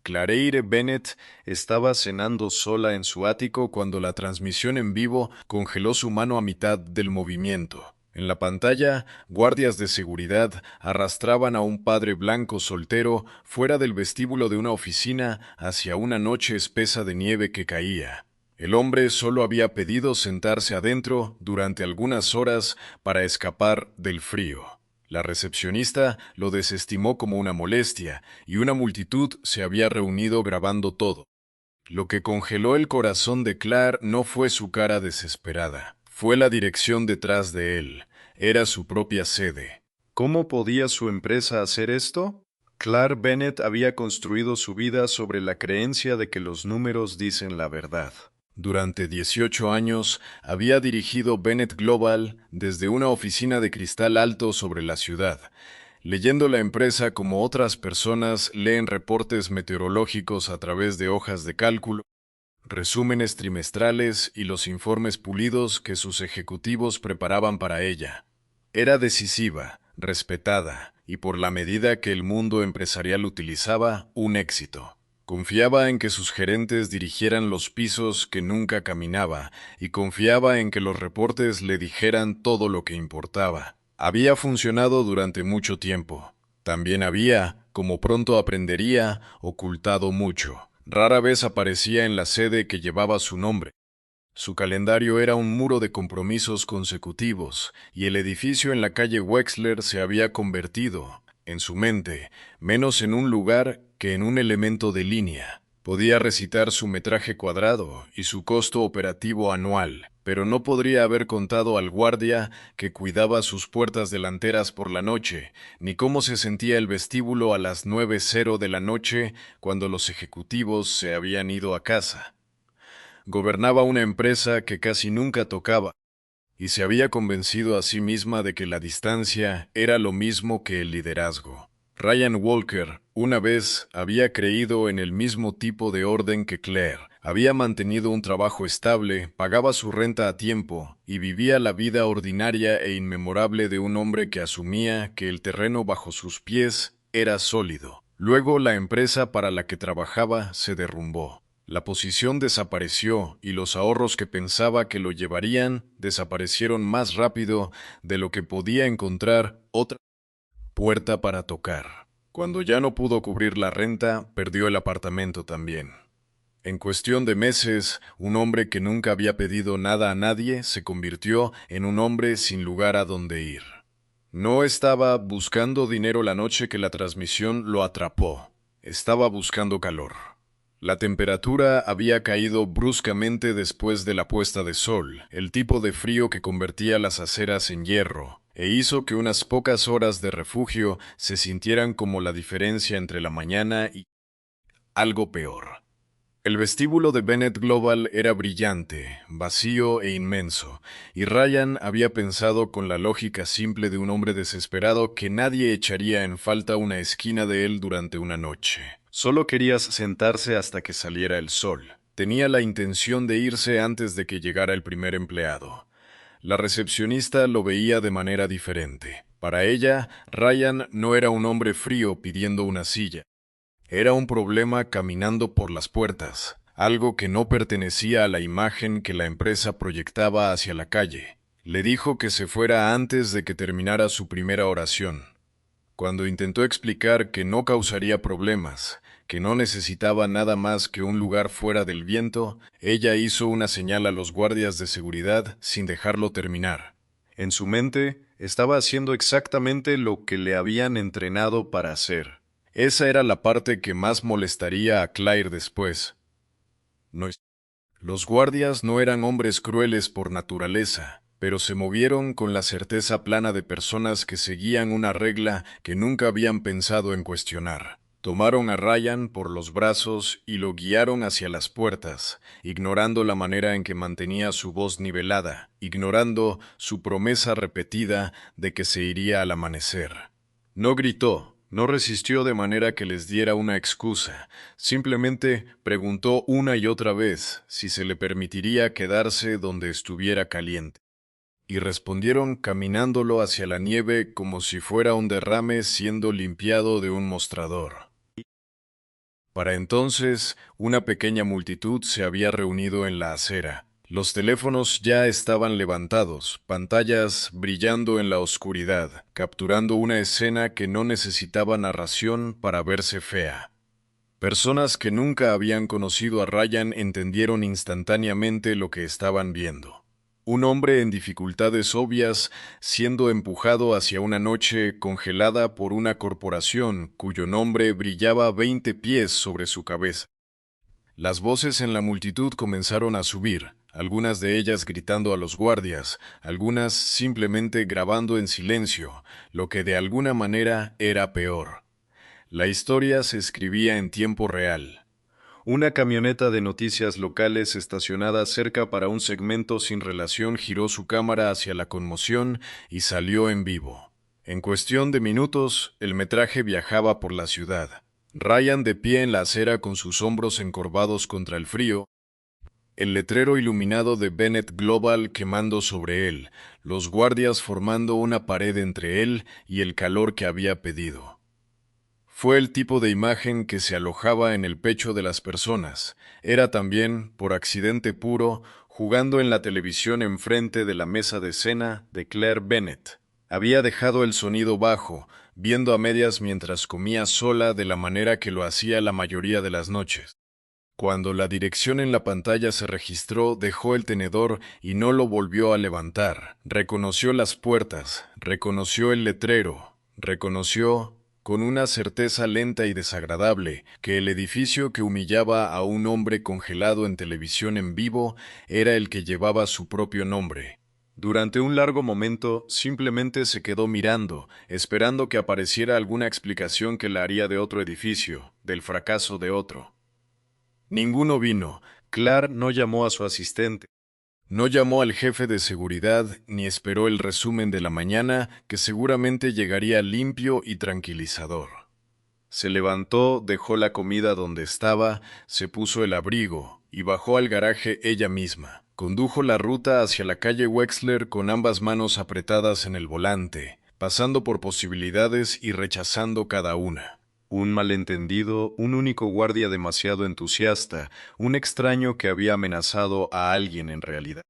Claire Bennett estaba cenando sola en su ático cuando la transmisión en vivo congeló su mano a mitad del movimiento. En la pantalla, guardias de seguridad arrastraban a un padre blanco soltero fuera del vestíbulo de una oficina hacia una noche espesa de nieve que caía. El hombre solo había pedido sentarse adentro durante algunas horas para escapar del frío. La recepcionista lo desestimó como una molestia y una multitud se había reunido grabando todo. Lo que congeló el corazón de Claire no fue su cara desesperada, fue la dirección detrás de él. Era su propia sede. ¿Cómo podía su empresa hacer esto? Claire Bennett había construido su vida sobre la creencia de que los números dicen la verdad. Durante 18 años había dirigido Bennett Global desde una oficina de cristal alto sobre la ciudad, leyendo la empresa como otras personas leen reportes meteorológicos a través de hojas de cálculo, resúmenes trimestrales y los informes pulidos que sus ejecutivos preparaban para ella. Era decisiva, respetada y, por la medida que el mundo empresarial utilizaba, un éxito. Confiaba en que sus gerentes dirigieran los pisos que nunca caminaba y confiaba en que los reportes le dijeran todo lo que importaba. Había funcionado durante mucho tiempo. También había, como pronto aprendería, ocultado mucho. Rara vez aparecía en la sede que llevaba su nombre. Su calendario era un muro de compromisos consecutivos, y el edificio en la calle Wexler se había convertido, en su mente, menos en un lugar que en un elemento de línea. Podía recitar su metraje cuadrado y su costo operativo anual, pero no podría haber contado al guardia que cuidaba sus puertas delanteras por la noche, ni cómo se sentía el vestíbulo a las 9:00 de la noche cuando los ejecutivos se habían ido a casa. Gobernaba una empresa que casi nunca tocaba, y se había convencido a sí misma de que la distancia era lo mismo que el liderazgo. Ryan Walker, una vez, había creído en el mismo tipo de orden que Claire. Había mantenido un trabajo estable, pagaba su renta a tiempo y vivía la vida ordinaria e inmemorable de un hombre que asumía que el terreno bajo sus pies era sólido. Luego la empresa para la que trabajaba se derrumbó. La posición desapareció y los ahorros que pensaba que lo llevarían desaparecieron más rápido de lo que podía encontrar otra puerta para tocar. Cuando ya no pudo cubrir la renta, perdió el apartamento también. En cuestión de meses, un hombre que nunca había pedido nada a nadie se convirtió en un hombre sin lugar a donde ir. No estaba buscando dinero la noche que la transmisión lo atrapó. Estaba buscando calor. La temperatura había caído bruscamente después de la puesta de sol, el tipo de frío que convertía las aceras en hierro, e hizo que unas pocas horas de refugio se sintieran como la diferencia entre la mañana y algo peor. El vestíbulo de Bennett Global era brillante, vacío e inmenso, y Ryan había pensado con la lógica simple de un hombre desesperado que nadie echaría en falta una esquina de él durante una noche. Solo quería sentarse hasta que saliera el sol. Tenía la intención de irse antes de que llegara el primer empleado. La recepcionista lo veía de manera diferente. Para ella, Ryan no era un hombre frío pidiendo una silla. Era un problema caminando por las puertas, algo que no pertenecía a la imagen que la empresa proyectaba hacia la calle. Le dijo que se fuera antes de que terminara su primera oración. Cuando intentó explicar que no causaría problemas, que no necesitaba nada más que un lugar fuera del viento, ella hizo una señal a los guardias de seguridad sin dejarlo terminar. En su mente, estaba haciendo exactamente lo que le habían entrenado para hacer. Esa era la parte que más molestaría a Claire después. No es- Los guardias no eran hombres crueles por naturaleza, pero se movieron con la certeza plana de personas que seguían una regla que nunca habían pensado en cuestionar. Tomaron a Ryan por los brazos y lo guiaron hacia las puertas, ignorando la manera en que mantenía su voz nivelada, ignorando su promesa repetida de que se iría al amanecer. No gritó, no resistió de manera que les diera una excusa, simplemente preguntó una y otra vez si se le permitiría quedarse donde estuviera caliente. Y respondieron caminándolo hacia la nieve como si fuera un derrame siendo limpiado de un mostrador. Para entonces, una pequeña multitud se había reunido en la acera. Los teléfonos ya estaban levantados, pantallas brillando en la oscuridad, capturando una escena que no necesitaba narración para verse fea. Personas que nunca habían conocido a Ryan entendieron instantáneamente lo que estaban viendo. Un hombre en dificultades obvias siendo empujado hacia una noche congelada por una corporación cuyo nombre brillaba 20 pies sobre su cabeza. Las voces en la multitud comenzaron a subir, algunas de ellas gritando a los guardias, algunas simplemente grabando en silencio, lo que de alguna manera era peor. La historia se escribía en tiempo real. Una camioneta de noticias locales estacionada cerca para un segmento sin relación giró su cámara hacia la conmoción y salió en vivo. En cuestión de minutos, el metraje viajaba por la ciudad. Ryan de pie en la acera con sus hombros encorvados contra el frío, el letrero iluminado de Bennett Global quemando sobre él, los guardias formando una pared entre él y el calor que había pedido. Fue el tipo de imagen que se alojaba en el pecho de las personas. Era también, por accidente puro, jugando en la televisión enfrente de la mesa de cena de Claire Bennett. Había dejado el sonido bajo, viendo a medias mientras comía sola de la manera que lo hacía la mayoría de las noches. Cuando la dirección en la pantalla se registró, dejó el tenedor y no lo volvió a levantar. Reconoció las puertas, reconoció el letrero, reconoció, con una certeza lenta y desagradable, que el edificio que humillaba a un hombre congelado en televisión en vivo era el que llevaba su propio nombre. Durante un largo momento, simplemente se quedó mirando, esperando que apareciera alguna explicación que la haría de otro edificio, del fracaso de otro. Ninguno vino. Clark no llamó a su asistente. No llamó al jefe de seguridad ni esperó el resumen de la mañana, que seguramente llegaría limpio y tranquilizador. Se levantó, dejó la comida donde estaba, se puso el abrigo y bajó al garaje ella misma. Condujo la ruta hacia la calle Wexler con ambas manos apretadas en el volante, pasando por posibilidades y rechazando cada una. Un malentendido, un único guardia demasiado entusiasta, un extraño que había amenazado a alguien en realidad.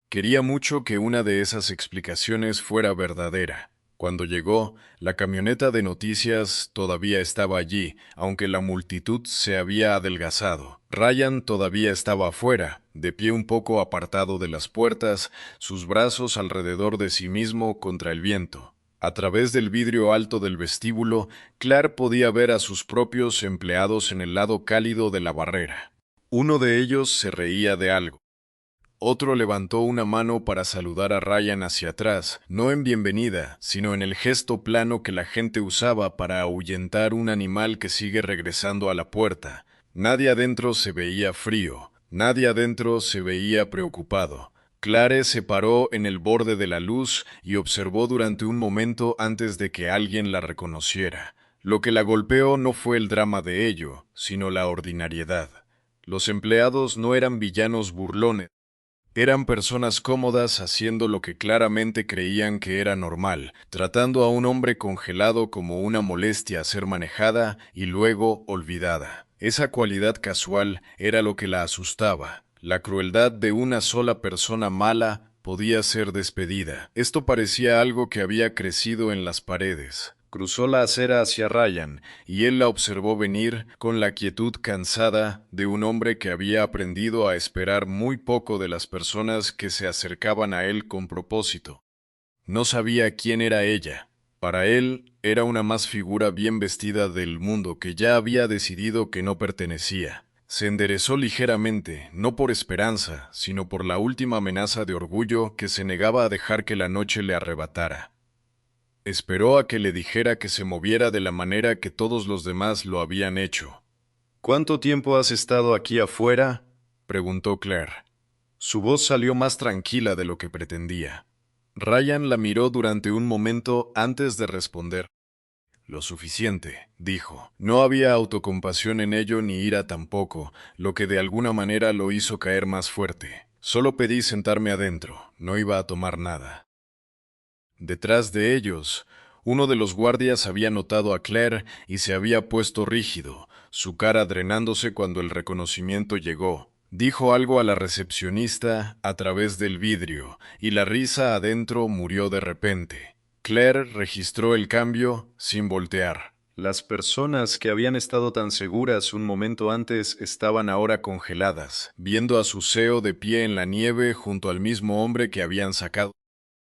Quería mucho que una de esas explicaciones fuera verdadera. Cuando llegó, la camioneta de noticias todavía estaba allí, aunque la multitud se había adelgazado. Ryan todavía estaba afuera, de pie un poco apartado de las puertas, sus brazos alrededor de sí mismo contra el viento. A través del vidrio alto del vestíbulo, Clark podía ver a sus propios empleados en el lado cálido de la barrera. Uno de ellos se reía de algo. Otro levantó una mano para saludar a Ryan hacia atrás, no en bienvenida, sino en el gesto plano que la gente usaba para ahuyentar un animal que sigue regresando a la puerta. Nadie adentro se veía frío, nadie adentro se veía preocupado. Clare se paró en el borde de la luz y observó durante un momento antes de que alguien la reconociera. Lo que la golpeó no fue el drama de ello, sino la ordinariedad. Los empleados no eran villanos burlones. Eran personas cómodas haciendo lo que claramente creían que era normal, tratando a un hombre congelado como una molestia a ser manejada y luego olvidada. Esa cualidad casual era lo que la asustaba. La crueldad de una sola persona mala podía ser despedida. Esto parecía algo que había crecido en las paredes. Cruzó la acera hacia Ryan, y él la observó venir con la quietud cansada de un hombre que había aprendido a esperar muy poco de las personas que se acercaban a él con propósito. No sabía quién era ella. Para él era una más figura bien vestida del mundo que ya había decidido que no pertenecía. Se enderezó ligeramente, no por esperanza, sino por la última amenaza de orgullo que se negaba a dejar que la noche le arrebatara. Esperó a que le dijera que se moviera de la manera que todos los demás lo habían hecho. «¿Cuánto tiempo has estado aquí afuera?», preguntó Claire. Su voz salió más tranquila de lo que pretendía. Ryan la miró durante un momento antes de responder. «Lo suficiente», dijo. No había autocompasión en ello ni ira tampoco, lo que de alguna manera lo hizo caer más fuerte. «Solo pedí sentarme adentro, no iba a tomar nada». Detrás de ellos, uno de los guardias había notado a Claire y se había puesto rígido. su cara drenándose cuando el reconocimiento llegó. Dijo algo a la recepcionista a través del vidrio, y la risa adentro murió de repente. Claire registró el cambio sin voltear. Las personas que habían estado tan seguras un momento antes estaban ahora congeladas, viendo a su CEO de pie en la nieve junto al mismo hombre que habían sacado.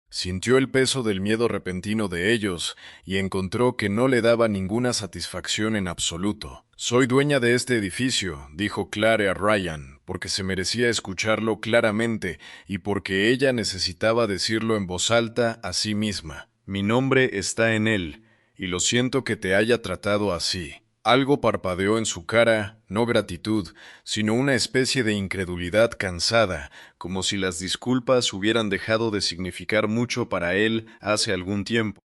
Sintió el peso del miedo repentino de ellos y encontró que no le daba ninguna satisfacción en absoluto. «Soy dueña de este edificio», dijo Claire a Ryan, porque se merecía escucharlo claramente y porque ella necesitaba decirlo en voz alta a sí misma. «Mi nombre está en él, y lo siento que te haya tratado así». Algo parpadeó en su cara, no gratitud, sino una especie de incredulidad cansada, como si las disculpas hubieran dejado de significar mucho para él hace algún tiempo.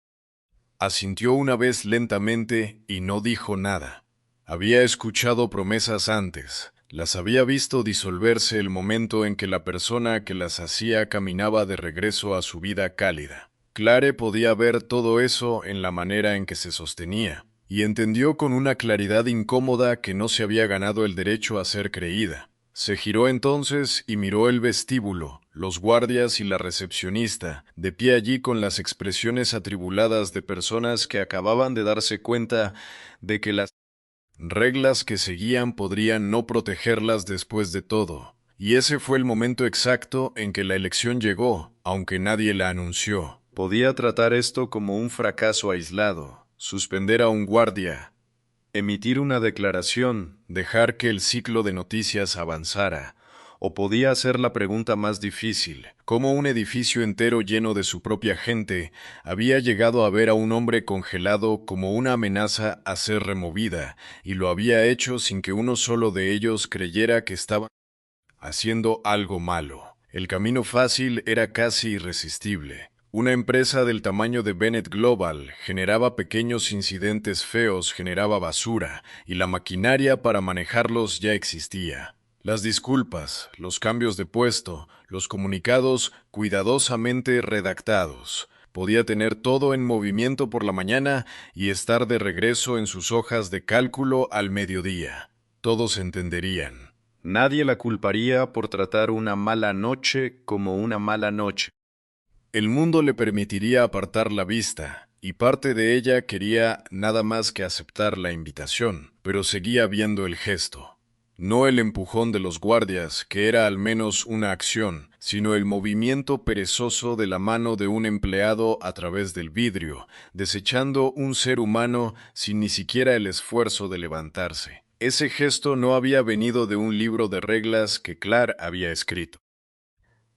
Asintió una vez lentamente y no dijo nada. Había escuchado promesas antes, las había visto disolverse el momento en que la persona que las hacía caminaba de regreso a su vida cálida. Claire podía ver todo eso en la manera en que se sostenía, y entendió con una claridad incómoda que no se había ganado el derecho a ser creída. Se giró entonces y miró el vestíbulo, los guardias y la recepcionista, de pie allí con las expresiones atribuladas de personas que acababan de darse cuenta de que las reglas que seguían podrían no protegerlas después de todo. Y ese fue el momento exacto en que la elección llegó, aunque nadie la anunció. Podía tratar esto como un fracaso aislado, suspender a un guardia, emitir una declaración, dejar que el ciclo de noticias avanzara, o podía hacer la pregunta más difícil: ¿cómo un edificio entero lleno de su propia gente había llegado a ver a un hombre congelado como una amenaza a ser removida, y lo había hecho sin que uno solo de ellos creyera que estaba haciendo algo malo? El camino fácil era casi irresistible. Una empresa del tamaño de Bennett Global generaba pequeños incidentes feos, generaba basura, y la maquinaria para manejarlos ya existía. Las disculpas, los cambios de puesto, los comunicados cuidadosamente redactados. Podía tener todo en movimiento por la mañana y estar de regreso en sus hojas de cálculo al mediodía. Todos entenderían. Nadie la culparía por tratar una mala noche como una mala noche. El mundo le permitiría apartar la vista, y parte de ella quería nada más que aceptar la invitación, pero seguía viendo el gesto. No el empujón de los guardias, que era al menos una acción, sino el movimiento perezoso de la mano de un empleado a través del vidrio, desechando un ser humano sin ni siquiera el esfuerzo de levantarse. Ese gesto no había venido de un libro de reglas que Claire había escrito.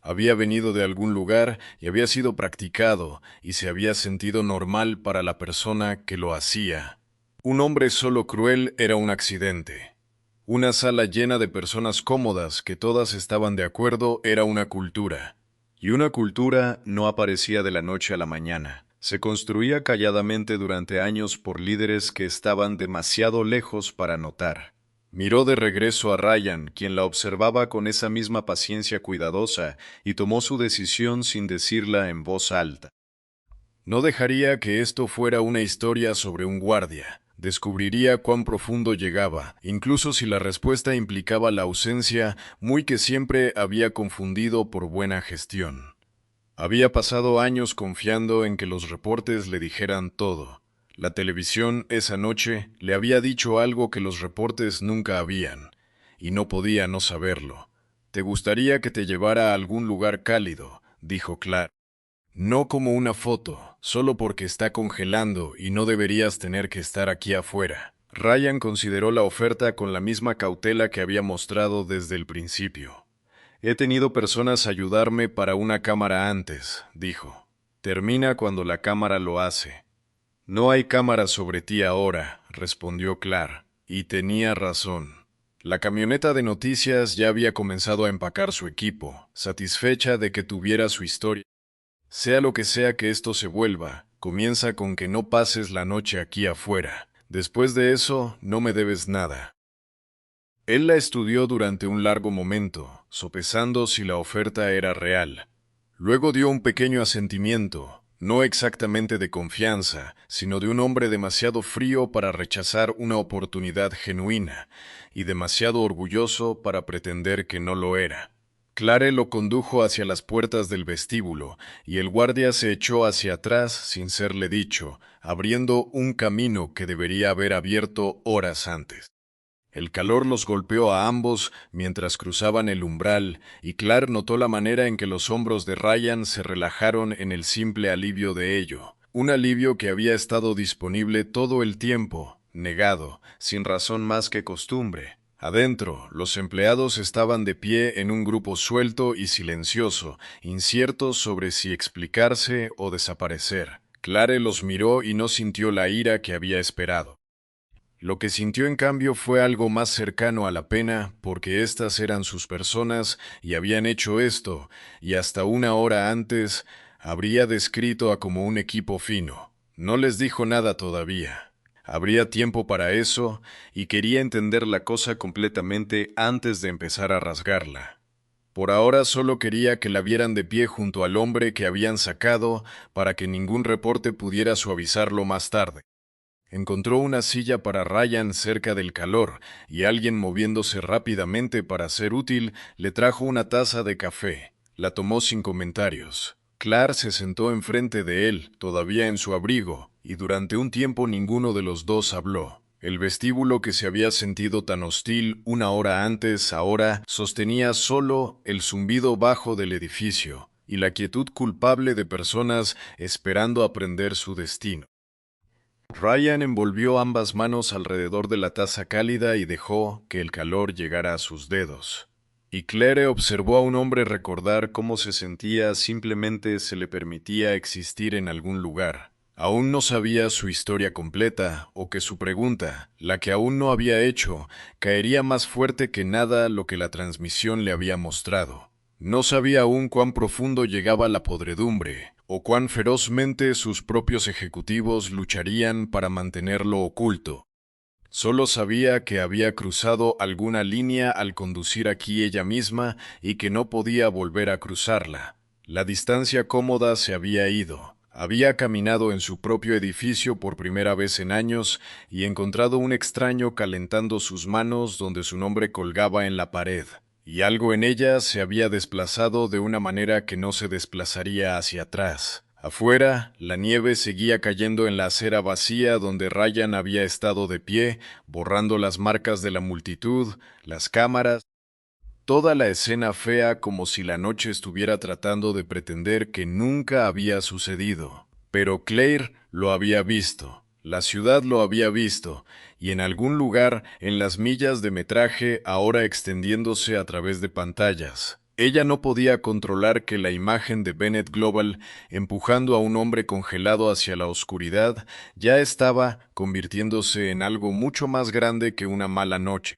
Había venido de algún lugar y había sido practicado, y se había sentido normal para la persona que lo hacía. Un hombre solo cruel era un accidente. Una sala llena de personas cómodas que todas estaban de acuerdo era una cultura. Y una cultura no aparecía de la noche a la mañana. Se construía calladamente durante años por líderes que estaban demasiado lejos para notar. Miró de regreso a Ryan, quien la observaba con esa misma paciencia cuidadosa, y tomó su decisión sin decirla en voz alta. No dejaría que esto fuera una historia sobre un guardia. Descubriría cuán profundo llegaba, incluso si la respuesta implicaba la ausencia, muy que siempre había confundido por buena gestión. Había pasado años confiando en que los reportes le dijeran todo. La televisión esa noche le había dicho algo que los reportes nunca habían, y no podía no saberlo. «Te gustaría que te llevara a algún lugar cálido», dijo Claire. «No como una foto, solo porque está congelando y no deberías tener que estar aquí afuera». Ryan consideró la oferta con la misma cautela que había mostrado desde el principio. «He tenido personas ayudarme para una cámara antes», dijo. «Termina cuando la cámara lo hace». «No hay cámara sobre ti ahora», respondió Claire, y tenía razón. La camioneta de noticias ya había comenzado a empacar su equipo, satisfecha de que tuviera su historia. «Sea lo que sea que esto se vuelva, comienza con que no pases la noche aquí afuera. Después de eso, no me debes nada». Él la estudió durante un largo momento, sopesando si la oferta era real. Luego dio un pequeño asentimiento. no exactamente de confianza, sino de un hombre demasiado frío para rechazar una oportunidad genuina, y demasiado orgulloso para pretender que no lo era. Clare lo condujo hacia las puertas del vestíbulo, y el guardia se echó hacia atrás sin serle dicho, abriendo un camino que debería haber abierto horas antes. El calor los golpeó a ambos mientras cruzaban el umbral, y Claire notó la manera en que los hombros de Ryan se relajaron en el simple alivio de ello, un alivio que había estado disponible todo el tiempo, negado, sin razón más que costumbre. Adentro, los empleados estaban de pie en un grupo suelto y silencioso, inciertos sobre si explicarse o desaparecer. Clare los miró y no sintió la ira que había esperado. Lo que sintió en cambio fue algo más cercano a la pena, porque estas eran sus personas y habían hecho esto, y hasta una hora antes habría descrito a como un equipo fino. No les dijo nada todavía. Habría tiempo para eso, y quería entender la cosa completamente antes de empezar a rasgarla. Por ahora solo quería que la vieran de pie junto al hombre que habían sacado para que ningún reporte pudiera suavizarlo más tarde. Encontró una silla para Ryan cerca del calor, y alguien moviéndose rápidamente para ser útil le trajo una taza de café. La tomó sin comentarios. Claire se sentó enfrente de él, todavía en su abrigo, y durante un tiempo ninguno de los dos habló. El vestíbulo que se había sentido tan hostil una hora antes, ahora sostenía solo el zumbido bajo del edificio y la quietud culpable de personas esperando aprender su destino. Ryan envolvió ambas manos alrededor de la taza cálida y dejó que el calor llegara a sus dedos. Y Claire observó a un hombre recordar cómo se sentía simplemente se le permitía existir en algún lugar. Aún no sabía su historia completa, o que su pregunta, la que aún no había hecho, caería más fuerte que nada lo que la transmisión le había mostrado. No sabía aún cuán profundo llegaba la podredumbre, o cuán ferozmente sus propios ejecutivos lucharían para mantenerlo oculto. Solo sabía que había cruzado alguna línea al conducir aquí ella misma y que no podía volver a cruzarla. La distancia cómoda se había ido. Había caminado en su propio edificio por primera vez en años y encontrado un extraño calentando sus manos donde su nombre colgaba en la pared, y algo en ella se había desplazado de una manera que no se desplazaría hacia atrás. Afuera, la nieve seguía cayendo en la acera vacía donde Ryan había estado de pie, borrando las marcas de la multitud, las cámaras, toda la escena fea como si la noche estuviera tratando de pretender que nunca había sucedido. Pero Claire lo había visto, la ciudad lo había visto, y en algún lugar, en las millas de metraje ahora extendiéndose a través de pantallas. Ella no podía controlar que la imagen de Bennett Global, empujando a un hombre congelado hacia la oscuridad, ya estaba convirtiéndose en algo mucho más grande que una mala noche.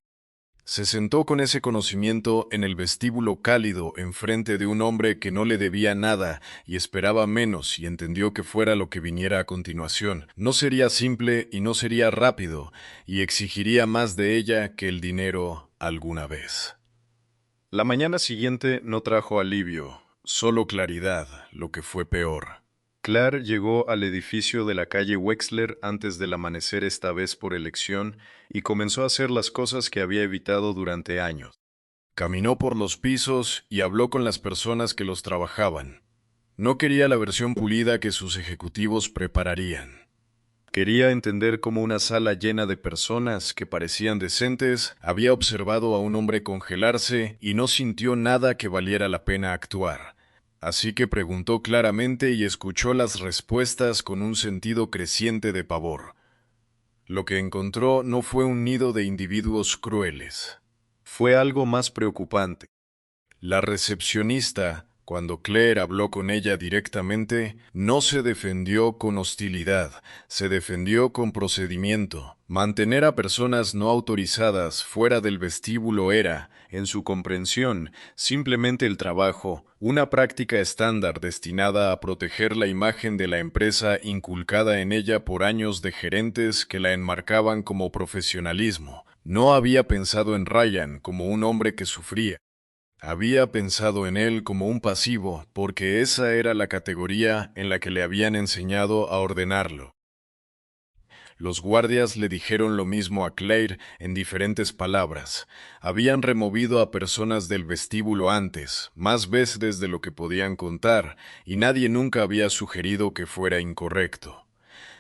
Se sentó con ese conocimiento en el vestíbulo cálido enfrente de un hombre que no le debía nada y esperaba menos, y entendió que fuera lo que viniera a continuación. No sería simple y no sería rápido, y exigiría más de ella que el dinero alguna vez. La mañana siguiente no trajo alivio, solo claridad, lo que fue peor. Claire llegó al edificio de la calle Wexler antes del amanecer, esta vez por elección, y comenzó a hacer las cosas que había evitado durante años. Caminó por los pisos y habló con las personas que los trabajaban. No quería la versión pulida que sus ejecutivos prepararían. Quería entender cómo una sala llena de personas que parecían decentes había observado a un hombre congelarse y no sintió nada que valiera la pena actuar. Así que preguntó claramente y escuchó las respuestas con un sentido creciente de pavor. Lo que encontró no fue un nido de individuos crueles. Fue algo más preocupante. La recepcionista, cuando Claire habló con ella directamente, no se defendió con hostilidad, se defendió con procedimiento. Mantener a personas no autorizadas fuera del vestíbulo era, en su comprensión, simplemente el trabajo, una práctica estándar destinada a proteger la imagen de la empresa inculcada en ella por años de gerentes que la enmarcaban como profesionalismo. No había pensado en Ryan como un hombre que sufría. Había pensado en él como un pasivo, porque esa era la categoría en la que le habían enseñado a ordenarlo. Los guardias le dijeron lo mismo a Claire en diferentes palabras. Habían removido a personas del vestíbulo antes, más veces de lo que podían contar, y nadie nunca había sugerido que fuera incorrecto.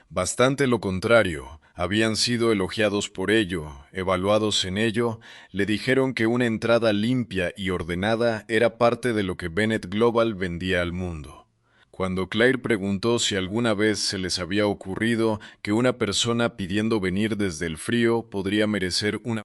Bastante lo contrario, habían sido elogiados por ello, evaluados en ello, le dijeron que una entrada limpia y ordenada era parte de lo que Bennett Global vendía al mundo. Cuando Claire preguntó si alguna vez se les había ocurrido que una persona pidiendo venir desde el frío podría merecer una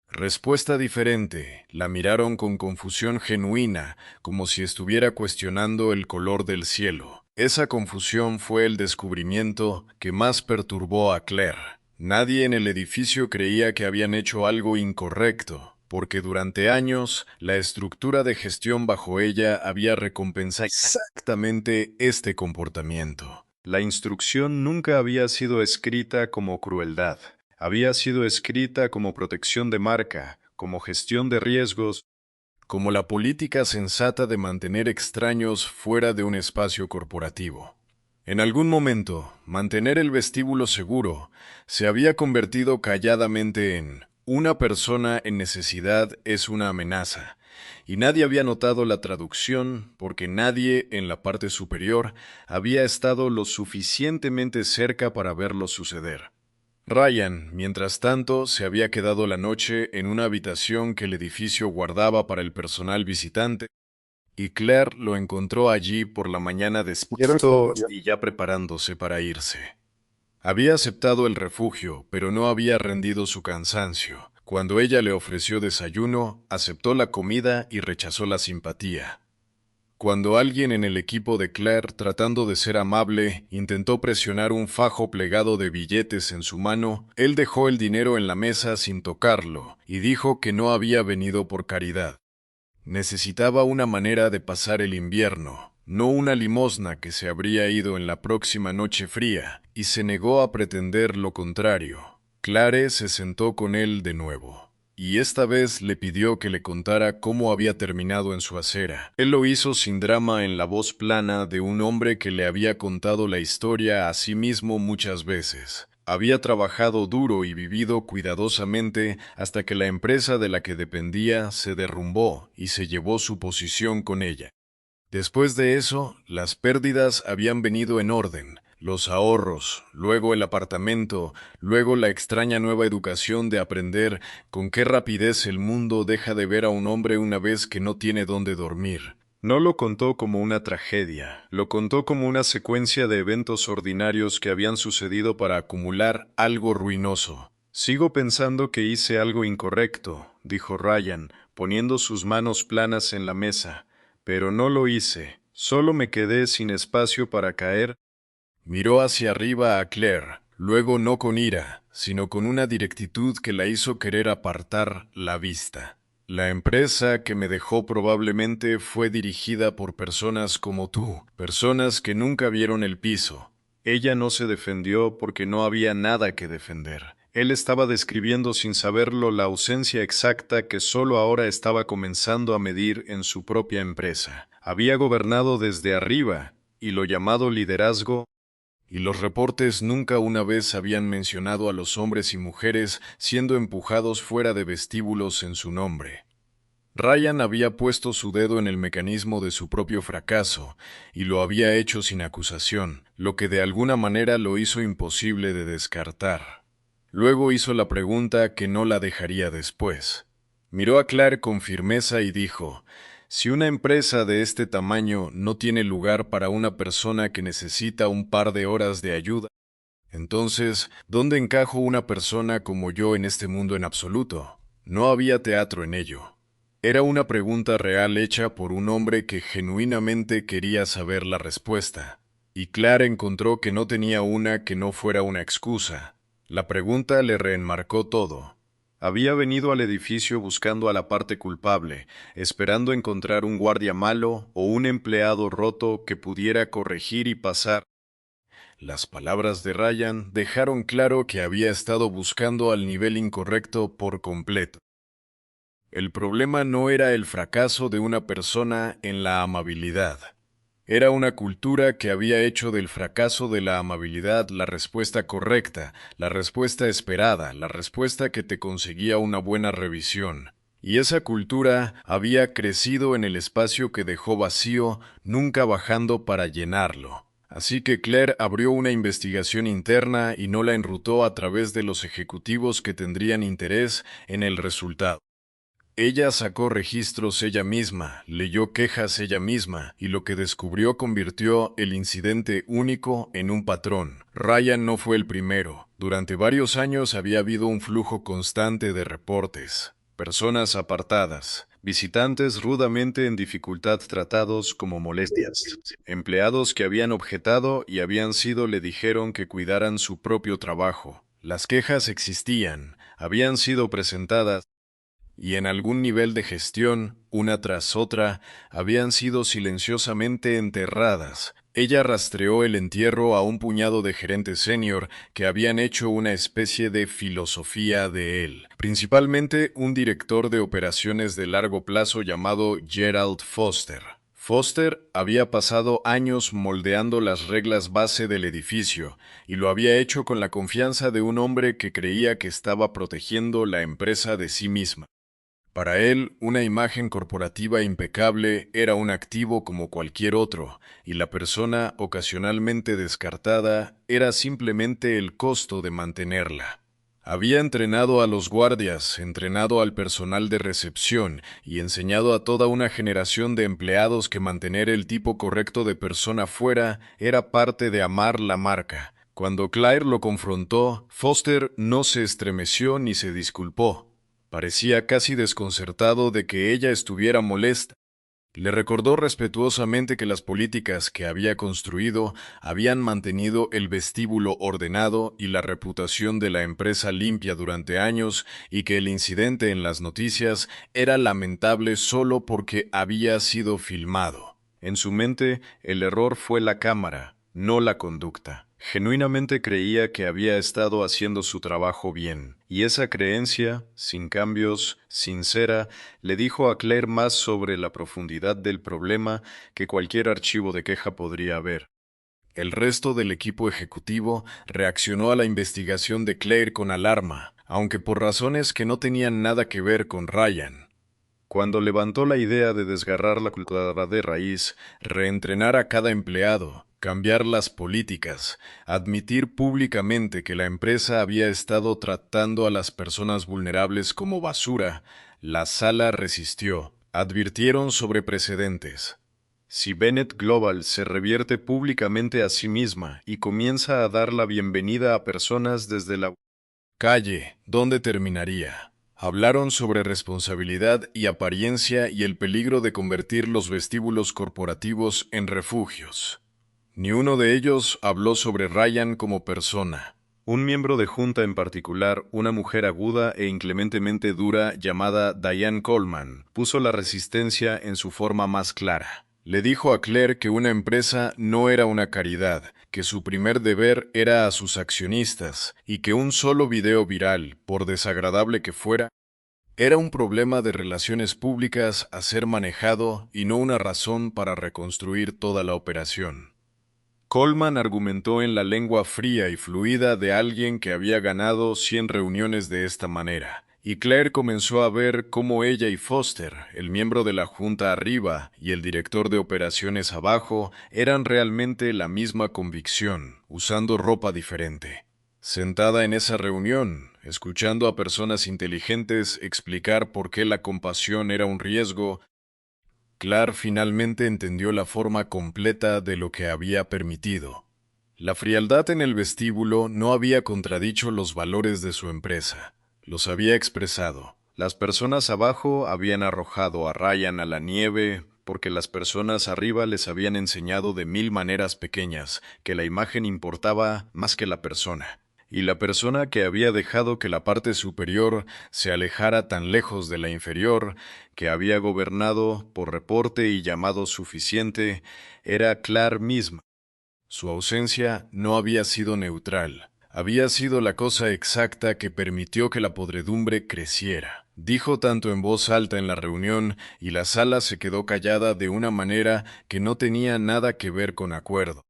respuesta diferente, la miraron con confusión genuina, como si estuviera cuestionando el color del cielo. Esa confusión fue el descubrimiento que más perturbó a Claire. Nadie en el edificio creía que habían hecho algo incorrecto, porque durante años la estructura de gestión bajo ella había recompensado exactamente este comportamiento. La instrucción nunca había sido escrita como crueldad. Había sido escrita como protección de marca, como gestión de riesgos, como la política sensata de mantener extraños fuera de un espacio corporativo. En algún momento, mantener el vestíbulo seguro se había convertido calladamente en una persona en necesidad es una amenaza, y nadie había notado la traducción porque nadie en la parte superior había estado lo suficientemente cerca para verlo suceder. Ryan, mientras tanto, se había quedado la noche en una habitación que el edificio guardaba para el personal visitante, y Claire lo encontró allí por la mañana despierto y ya preparándose para irse. Había aceptado el refugio, pero no había rendido su cansancio. Cuando ella le ofreció desayuno, aceptó la comida y rechazó la simpatía. Cuando alguien en el equipo de Claire, tratando de ser amable, intentó presionar un fajo plegado de billetes en su mano, él dejó el dinero en la mesa sin tocarlo y dijo que no había venido por caridad. Necesitaba una manera de pasar el invierno, no una limosna que se habría ido en la próxima noche fría, y se negó a pretender lo contrario. Claire se sentó con él de nuevo, y esta vez le pidió que le contara cómo había terminado en su acera. Él lo hizo sin drama en la voz plana de un hombre que le había contado la historia a sí mismo muchas veces. Había trabajado duro y vivido cuidadosamente hasta que la empresa de la que dependía se derrumbó y se llevó su posición con ella. Después de eso, las pérdidas habían venido en orden, los ahorros, luego el apartamento, luego la extraña nueva educación de aprender con qué rapidez el mundo deja de ver a un hombre una vez que no tiene dónde dormir. No lo contó como una tragedia, lo contó como una secuencia de eventos ordinarios que habían sucedido para acumular algo ruinoso. Sigo pensando que hice algo incorrecto, dijo Ryan, poniendo sus manos planas en la mesa, pero no lo hice, solo me quedé sin espacio para caer. Miró hacia arriba a Claire, luego no con ira, sino con una directitud que la hizo querer apartar la vista. La empresa que me dejó probablemente fue dirigida por personas como tú, personas que nunca vieron el piso. Ella no se defendió porque no había nada que defender. Él estaba describiendo sin saberlo la ausencia exacta que solo ahora estaba comenzando a medir en su propia empresa. Había gobernado desde arriba, y lo llamado liderazgo, y los reportes nunca una vez habían mencionado a los hombres y mujeres siendo empujados fuera de vestíbulos en su nombre. Ryan había puesto su dedo en el mecanismo de su propio fracaso y lo había hecho sin acusación, lo que de alguna manera lo hizo imposible de descartar. Luego hizo la pregunta que no la dejaría después. Miró a Claire con firmeza y dijo: si una empresa de este tamaño no tiene lugar para una persona que necesita un par de horas de ayuda, entonces, ¿dónde encajo una persona como yo en este mundo en absoluto? No había teatro en ello. Era una pregunta real hecha por un hombre que genuinamente quería saber la respuesta, y Clara encontró que no tenía una que no fuera una excusa. La pregunta le reenmarcó todo. Había venido al edificio buscando a la parte culpable, esperando encontrar un guardia malo o un empleado roto que pudiera corregir y pasar. Las palabras de Ryan dejaron claro que había estado buscando al nivel incorrecto por completo. El problema no era el fracaso de una persona en la amabilidad. Era una cultura que había hecho del fracaso de la amabilidad la respuesta correcta, la respuesta esperada, la respuesta que te conseguía una buena revisión. Y esa cultura había crecido en el espacio que dejó vacío, nunca bajando para llenarlo. Así que Claire abrió una investigación interna y no la enrutó a través de los ejecutivos que tendrían interés en el resultado. Ella sacó registros ella misma, leyó quejas ella misma, y lo que descubrió convirtió el incidente único en un patrón. Ryan no fue el primero. Durante varios años había habido un flujo constante de reportes. Personas apartadas, visitantes rudamente en dificultad tratados como molestias, empleados que habían objetado y habían sido le dijeron que cuidaran su propio trabajo. Las quejas existían, habían sido presentadas, y en algún nivel de gestión, una tras otra, habían sido silenciosamente enterradas. Ella rastreó el entierro a un puñado de gerentes senior que habían hecho una especie de filosofía de él, principalmente un director de operaciones de largo plazo llamado Gerald Foster. Foster había pasado años moldeando las reglas base del edificio, y lo había hecho con la confianza de un hombre que creía que estaba protegiendo la empresa de sí misma. Para él, una imagen corporativa impecable era un activo como cualquier otro, y la persona ocasionalmente descartada era simplemente el costo de mantenerla. Había entrenado a los guardias, entrenado al personal de recepción y enseñado a toda una generación de empleados que mantener el tipo correcto de persona fuera era parte de amar la marca. Cuando Claire lo confrontó, Foster no se estremeció ni se disculpó. Parecía casi desconcertado de que ella estuviera molesta. Le recordó respetuosamente que las políticas que había construido habían mantenido el vestíbulo ordenado y la reputación de la empresa limpia durante años y que el incidente en las noticias era lamentable solo porque había sido filmado. En su mente, el error fue la cámara, no la conducta. Genuinamente creía que había estado haciendo su trabajo bien, y esa creencia, sin cambios, sincera, le dijo a Claire más sobre la profundidad del problema que cualquier archivo de queja podría haber. El resto del equipo ejecutivo reaccionó a la investigación de Claire con alarma, aunque por razones que no tenían nada que ver con Ryan. Cuando levantó la idea de desgarrar la cultura de raíz, reentrenar a cada empleado, cambiar las políticas, admitir públicamente que la empresa había estado tratando a las personas vulnerables como basura, la sala resistió. Advirtieron sobre precedentes. Si Bennett Global se revierte públicamente a sí misma y comienza a dar la bienvenida a personas desde la calle, ¿dónde terminaría? Hablaron sobre responsabilidad y apariencia y el peligro de convertir los vestíbulos corporativos en refugios. Ni uno de ellos habló sobre Ryan como persona. Un miembro de junta en particular, una mujer aguda e inclementemente dura llamada Diane Coleman, puso la resistencia en su forma más clara. Le dijo a Claire que una empresa no era una caridad, que su primer deber era a sus accionistas, y que un solo video viral, por desagradable que fuera, era un problema de relaciones públicas a ser manejado y no una razón para reconstruir toda la operación. Coleman argumentó en la lengua fría y fluida de alguien que había ganado 100 reuniones de esta manera, y Claire comenzó a ver cómo ella y Foster, el miembro de la junta arriba y el director de operaciones abajo, eran realmente la misma convicción, usando ropa diferente. Sentada en esa reunión, escuchando a personas inteligentes explicar por qué la compasión era un riesgo, Claire finalmente entendió la forma completa de lo que había permitido. La frialdad en el vestíbulo no había contradicho los valores de su empresa. Los había expresado. Las personas abajo habían arrojado a Ryan a la nieve porque las personas arriba les habían enseñado de 1000 maneras pequeñas que la imagen importaba más que la persona. Y la persona que había dejado que la parte superior se alejara tan lejos de la inferior, que había gobernado por reporte y llamado suficiente, era Claire misma. Su ausencia no había sido neutral, había sido la cosa exacta que permitió que la podredumbre creciera. Dijo tanto en voz alta en la reunión, y la sala se quedó callada de una manera que no tenía nada que ver con acuerdo.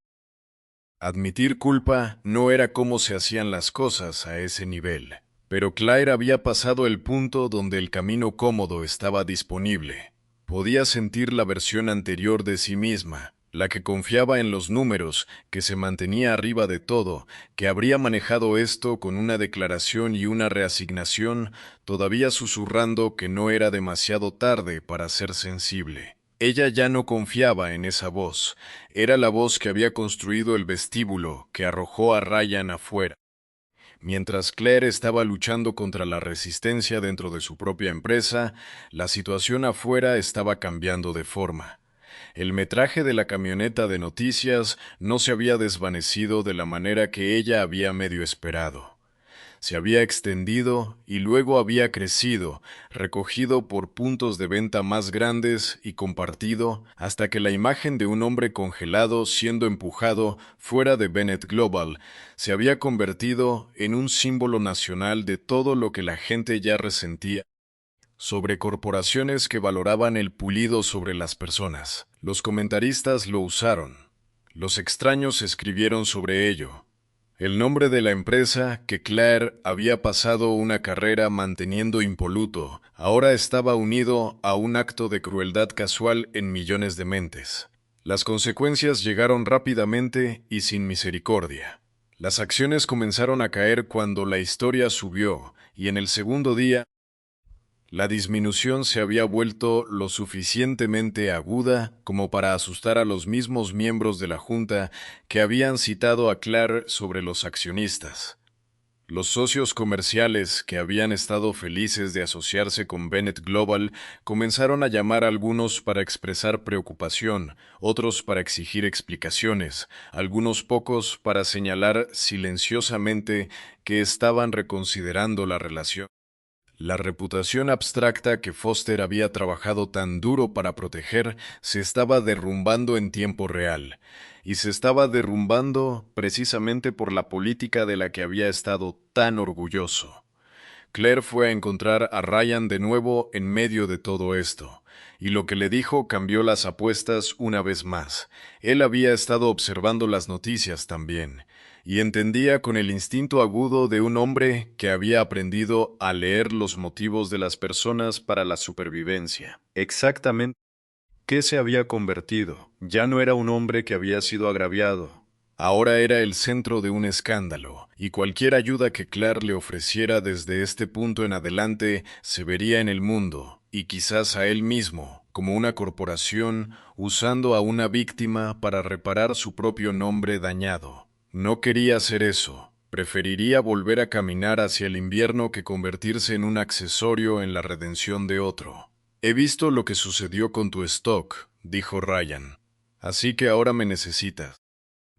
Admitir culpa no era cómo se hacían las cosas a ese nivel, pero Claire había pasado el punto donde el camino cómodo estaba disponible. Podía sentir la versión anterior de sí misma, la que confiaba en los números, que se mantenía arriba de todo, que habría manejado esto con una declaración y una reasignación, todavía susurrando que no era demasiado tarde para ser sensible. Ella ya no confiaba en esa voz. Era la voz que había construido el vestíbulo, que arrojó a Ryan afuera. Mientras Claire estaba luchando contra la resistencia dentro de su propia empresa, la situación afuera estaba cambiando de forma. El metraje de la camioneta de noticias no se había desvanecido de la manera que ella había medio esperado. Se había extendido y luego había crecido, recogido por puntos de venta más grandes y compartido, hasta que la imagen de un hombre congelado siendo empujado fuera de Bennett Global se había convertido en un símbolo nacional de todo lo que la gente ya resentía sobre corporaciones que valoraban el pulido sobre las personas. Los comentaristas lo usaron. Los extraños escribieron sobre ello. El nombre de la empresa, que Claire había pasado una carrera manteniendo impoluto, ahora estaba unido a un acto de crueldad casual en millones de mentes. Las consecuencias llegaron rápidamente y sin misericordia. Las acciones comenzaron a caer cuando la historia subió, y en el segundo día, la disminución se había vuelto lo suficientemente aguda como para asustar a los mismos miembros de la Junta que habían citado a Claire sobre los accionistas. Los socios comerciales que habían estado felices de asociarse con Bennett Global comenzaron a llamar a algunos para expresar preocupación, otros para exigir explicaciones, algunos pocos para señalar silenciosamente que estaban reconsiderando la relación. La reputación abstracta que Foster había trabajado tan duro para proteger se estaba derrumbando en tiempo real, y se estaba derrumbando precisamente por la política de la que había estado tan orgulloso. Claire fue a encontrar a Ryan de nuevo en medio de todo esto, y lo que le dijo cambió las apuestas una vez más. Él había estado observando las noticias también, y entendía con el instinto agudo de un hombre que había aprendido a leer los motivos de las personas para la supervivencia. Exactamente qué se había convertido. Ya no era un hombre que había sido agraviado. Ahora era el centro de un escándalo, y cualquier ayuda que Claire le ofreciera desde este punto en adelante se vería en el mundo, y quizás a él mismo, como una corporación usando a una víctima para reparar su propio nombre dañado. No quería hacer eso. Preferiría volver a caminar hacia el invierno que convertirse en un accesorio en la redención de otro. He visto lo que sucedió con tu stock, dijo Ryan. Así que ahora me necesitas.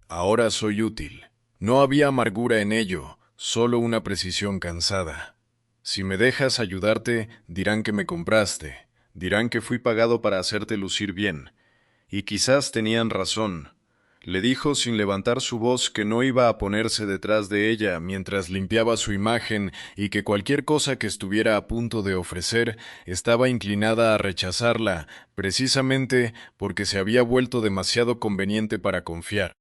Ahora soy útil. No había amargura en ello, solo una precisión cansada. Si me dejas ayudarte, dirán que me compraste. Dirán que fui pagado para hacerte lucir bien. Y quizás tenían razón. Le dijo sin levantar su voz que no iba a ponerse detrás de ella mientras limpiaba su imagen y que cualquier cosa que estuviera a punto de ofrecer estaba inclinada a rechazarla, precisamente porque se había vuelto demasiado conveniente para confiar.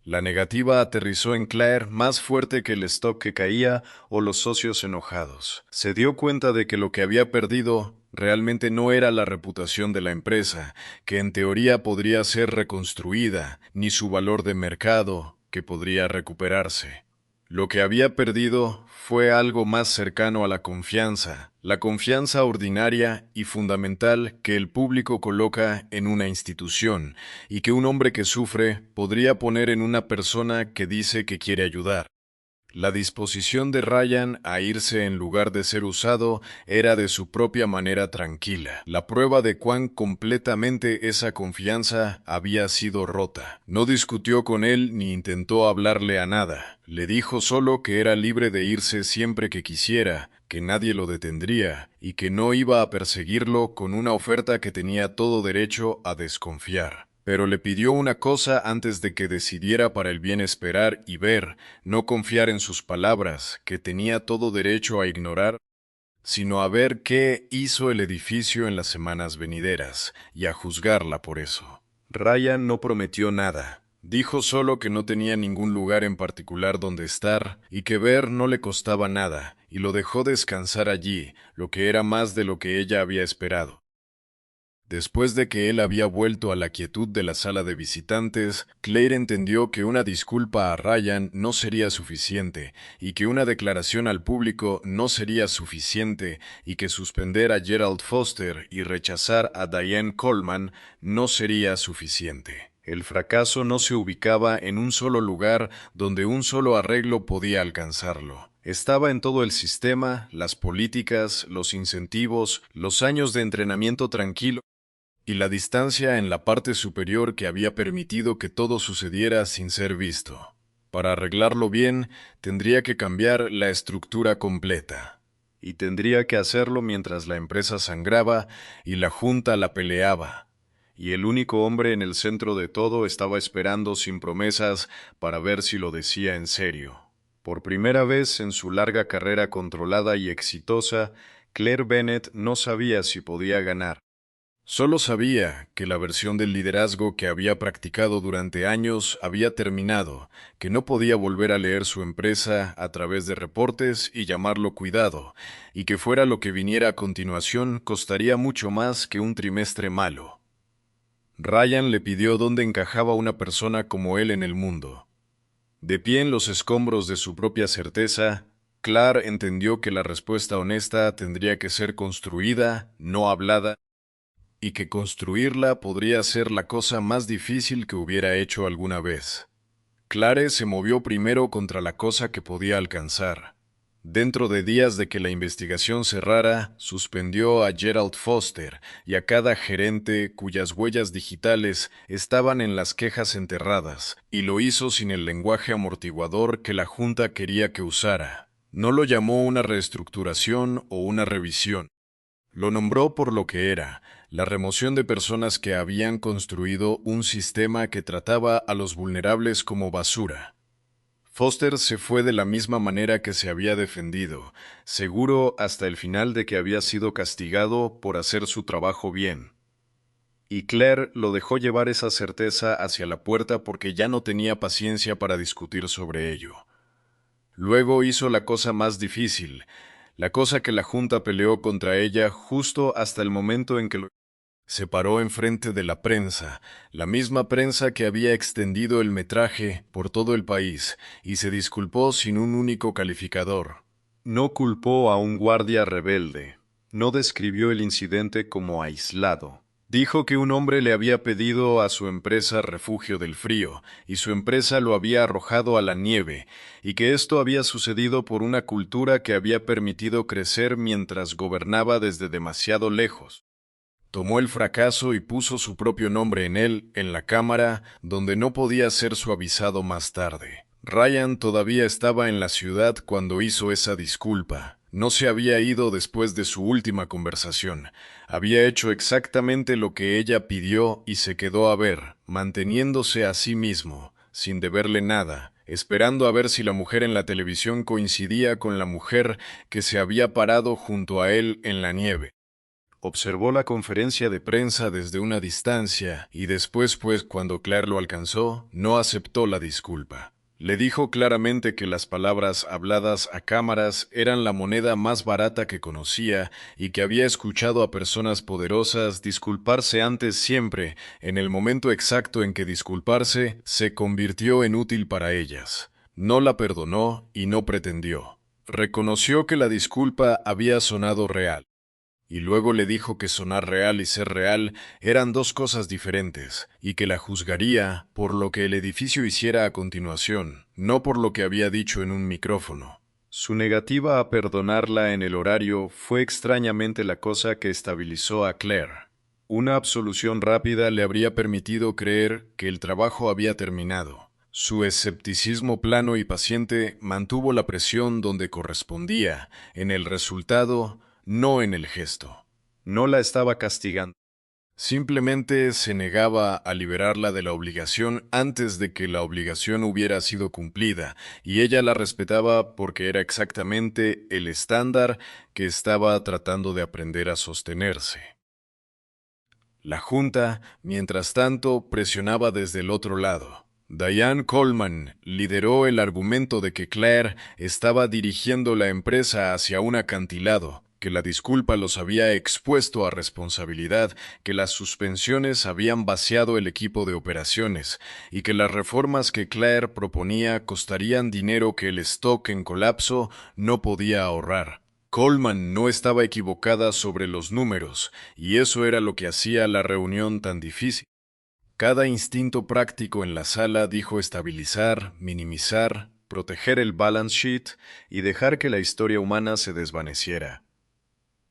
La negativa aterrizó en Claire más fuerte que el stock que caía o los socios enojados. Se dio cuenta de que lo que había perdido realmente no era la reputación de la empresa, que en teoría podría ser reconstruida, ni su valor de mercado, que podría recuperarse. Lo que había perdido fue algo más cercano a la confianza ordinaria y fundamental que el público coloca en una institución y que un hombre que sufre podría poner en una persona que dice que quiere ayudar. La disposición de Ryan a irse en lugar de ser usado era de su propia manera tranquila, la prueba de cuán completamente esa confianza había sido rota. No discutió con él ni intentó hablarle a nada. Le dijo solo que era libre de irse siempre que quisiera, que nadie lo detendría y que no iba a perseguirlo con una oferta que tenía todo derecho a desconfiar. Pero le pidió una cosa antes de que decidiera para el bien esperar y ver, no confiar en sus palabras, que tenía todo derecho a ignorar. sino a ver qué hizo el edificio en las semanas venideras, y a juzgarla por eso. Ryan no prometió nada. Dijo solo que no tenía ningún lugar en particular donde estar y que ver no le costaba nada, y lo dejó descansar allí, lo que era más de lo que ella había esperado. Después de que él había vuelto a la quietud de la sala de visitantes, Claire entendió que una disculpa a Ryan no sería suficiente, y que una declaración al público no sería suficiente, y que suspender a Gerald Foster y rechazar a Diane Coleman no sería suficiente. El fracaso no se ubicaba en un solo lugar donde un solo arreglo podía alcanzarlo. Estaba en todo el sistema, las políticas, los incentivos, los años de entrenamiento tranquilo y la distancia en la parte superior que había permitido que todo sucediera sin ser visto. Para arreglarlo bien, tendría que cambiar la estructura completa. Y tendría que hacerlo mientras la empresa sangraba y la junta la peleaba. Y el único hombre en el centro de todo estaba esperando sin promesas para ver si lo decía en serio. Por primera vez en su larga carrera controlada y exitosa, Claire Bennett no sabía si podía ganar. Solo sabía que la versión del liderazgo que había practicado durante años había terminado, que no podía volver a leer su empresa a través de reportes y llamarlo cuidado, y que fuera lo que viniera a continuación costaría mucho más que un trimestre malo. Ryan le pidió dónde encajaba una persona como él en el mundo. De pie en los escombros de su propia certeza, Claire entendió que la respuesta honesta tendría que ser construida, no hablada, y que construirla podría ser la cosa más difícil que hubiera hecho alguna vez. Claire se movió primero contra la cosa que podía alcanzar. Dentro de días de que la investigación cerrara, suspendió a Gerald Foster y a cada gerente cuyas huellas digitales estaban en las quejas enterradas, y lo hizo sin el lenguaje amortiguador que la Junta quería que usara. No lo llamó una reestructuración o una revisión. Lo nombró por lo que era, la remoción de personas que habían construido un sistema que trataba a los vulnerables como basura. Foster se fue de la misma manera que se había defendido, seguro hasta el final de que había sido castigado por hacer su trabajo bien. Y Claire lo dejó llevar esa certeza hacia la puerta porque ya no tenía paciencia para discutir sobre ello. Luego hizo la cosa más difícil, la cosa que la Junta peleó contra ella justo hasta el momento en que lo se paró enfrente de la prensa, la misma prensa que había extendido el metraje por todo el país, y se disculpó sin un único calificador. No culpó a un guardia rebelde, no describió el incidente como aislado. Dijo que un hombre le había pedido a su empresa refugio del frío, y su empresa lo había arrojado a la nieve, y que esto había sucedido por una cultura que había permitido crecer mientras gobernaba desde demasiado lejos. Tomó el fracaso y puso su propio nombre en él, en la cámara, donde no podía ser suavizado más tarde. Ryan todavía estaba en la ciudad cuando hizo esa disculpa. No se había ido después de su última conversación. Había hecho exactamente lo que ella pidió y se quedó a ver, manteniéndose a sí mismo, sin deberle nada, esperando a ver si la mujer en la televisión coincidía con la mujer que se había parado junto a él en la nieve. Observó la conferencia de prensa desde una distancia y después, cuando Claire lo alcanzó, no aceptó la disculpa. Le dijo claramente que las palabras habladas a cámaras eran la moneda más barata que conocía y que había escuchado a personas poderosas disculparse antes siempre, en el momento exacto en que disculparse se convirtió en útil para ellas. No la perdonó y no pretendió. Reconoció que la disculpa había sonado real. Y luego le dijo que sonar real y ser real eran dos cosas diferentes, y que la juzgaría por lo que el edificio hiciera a continuación, no por lo que había dicho en un micrófono. Su negativa a perdonarla en el horario fue extrañamente la cosa que estabilizó a Claire. Una absolución rápida le habría permitido creer que el trabajo había terminado. Su escepticismo plano y paciente mantuvo la presión donde correspondía, en el resultado, no en el gesto. No la estaba castigando. Simplemente se negaba a liberarla de la obligación antes de que la obligación hubiera sido cumplida, y ella la respetaba porque era exactamente el estándar que estaba tratando de aprender a sostenerse. La Junta, mientras tanto, presionaba desde el otro lado. Diane Coleman lideró el argumento de que Claire estaba dirigiendo la empresa hacia un acantilado, que la disculpa los había expuesto a responsabilidad, que las suspensiones habían vaciado el equipo de operaciones y que las reformas que Claire proponía costarían dinero que el stock en colapso no podía ahorrar. Coleman no estaba equivocada sobre los números, y eso era lo que hacía la reunión tan difícil. Cada instinto práctico en la sala dijo estabilizar, minimizar, proteger el balance sheet y dejar que la historia humana se desvaneciera.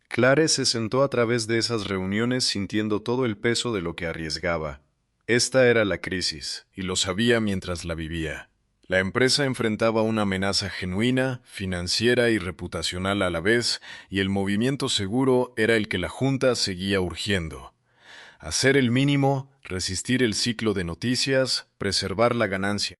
Clare se sentó a través de esas reuniones sintiendo todo el peso de lo que arriesgaba. Esta era la crisis, y lo sabía mientras la vivía. La empresa enfrentaba una amenaza genuina, financiera y reputacional a la vez, y el movimiento seguro era el que la Junta seguía urgiendo. Hacer el mínimo, resistir el ciclo de noticias, preservar la ganancia.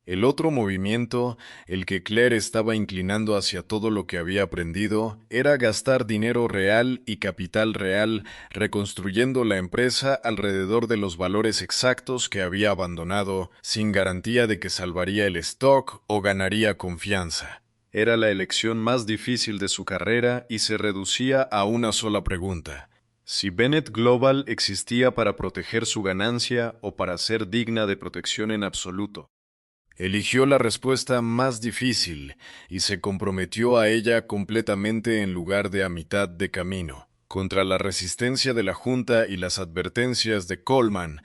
El otro movimiento, el que Claire estaba inclinando hacia todo lo que había aprendido, era gastar dinero real y capital real reconstruyendo la empresa alrededor de los valores exactos que había abandonado, sin garantía de que salvaría el stock o ganaría confianza. Era la elección más difícil de su carrera y se reducía a una sola pregunta: si Bennett Global existía para proteger su ganancia o para ser digna de protección en absoluto. Eligió la respuesta más difícil y se comprometió a ella completamente en lugar de a mitad de camino. Contra la resistencia de la Junta y las advertencias de Coleman,